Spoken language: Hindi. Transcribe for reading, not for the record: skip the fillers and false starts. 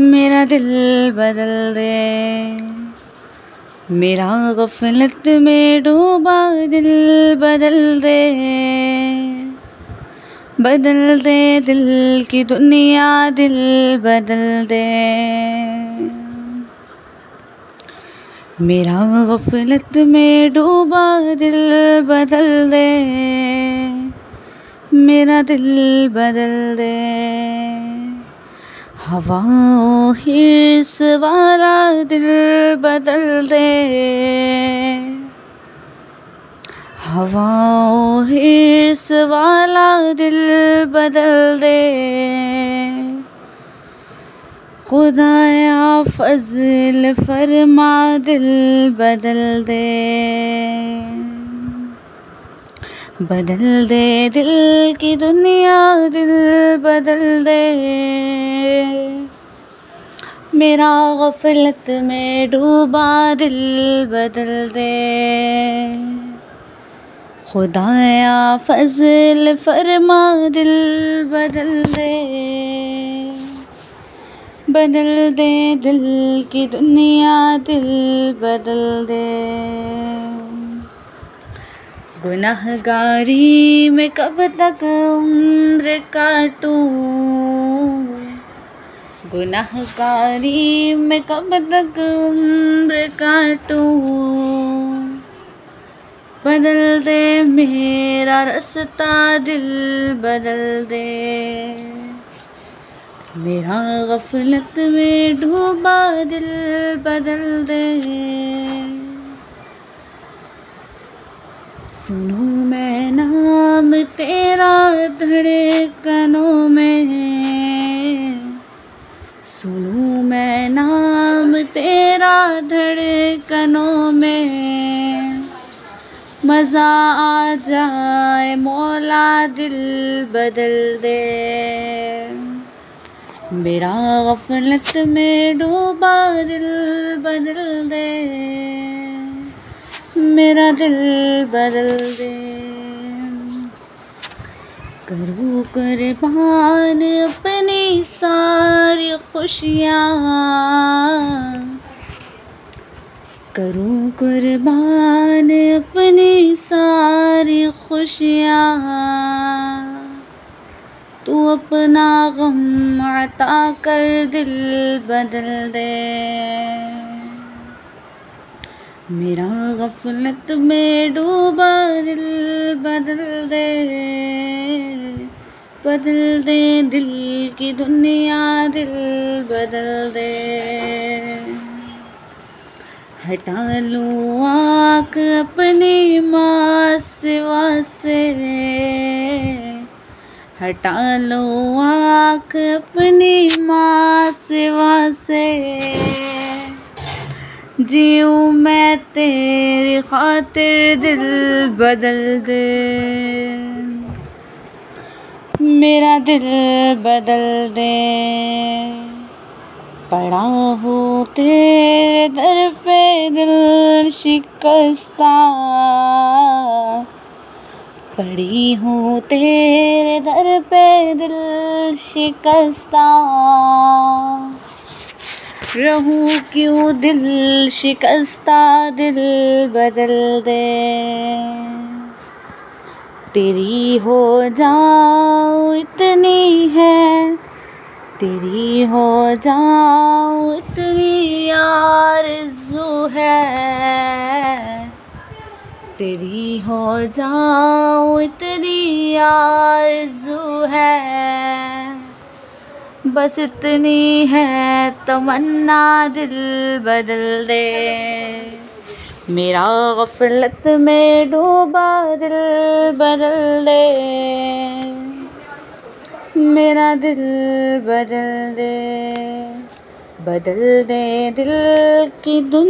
मेरा दिल बदल दे, मेरा गफलत में डूबा दिल बदल दे, बदल दे दिल की दुनिया, दिल बदल दे। मेरा गफलत में डूबा दिल बदल दे, मेरा दिल बदल दे। हवाओं हिर्स वाला दिल बदल दे, हवाओं हिर्स वाला दिल बदल दे। खुदाया फज़ल फरमा दिल बदल दे, बदल दे दिल की दुनिया, दिल बदल दे। मेरा गफलत में डूबा दिल बदल दे, खुदाया फज़ल फरमा दिल बदल दे, बदल दे दिल की दुनिया, दिल बदल दे। गुनाहगारी में कब तक उम्र काटूं, गुनाहगारी में कब तक उम्र काटूं। बदल दे मेरा रास्ता, दिल बदल दे। मेरा गफलत में डूबा दिल बदल दे। सुनूं मैं नाम तेरा धड़कनों में, सुनूं मैं नाम तेरा धड़कनों में। मज़ा आ जाए मौला, दिल बदल दे। मेरा गफलत में डूबा दिल बदल दे, मेरा दिल बदल दे। करूँ कुर्बान अपनी सारी खुशियाँ, करूँ कुर्बान अपनी सारी खुशियाँ। तू अपना गम अता कर, दिल बदल दे। मेरा गफलत में डूबा दिल बदल दे, बदल दे दिल की दुनिया, दिल बदल दे। हटा लूँ आँख अपनी माँ सिवा से, हटा लो आँख अपनी माँ सिवा से। जीऊँ मैं तेरी खातिर, दिल बदल दे। मेरा दिल बदल दे। पड़ा हो तेरे दर पे दिल शिकस्ता, पड़ी हूँ तेरे दर पे दिल शिकस्ता। रहूं क्यों दिल शिकस्ता, दिल बदल दे। तेरी हो जाऊं इतनी है, तेरी हो जाऊं इतनी आरज़ू है। तेरी हो जाऊं इतनी आरज़ू है। बस इतनी है तमन्ना, दिल बदल दे। मेरा गफलत में डूबा दिल बदल दे, मेरा दिल बदल दे। बदल दे दिल की दुनिया।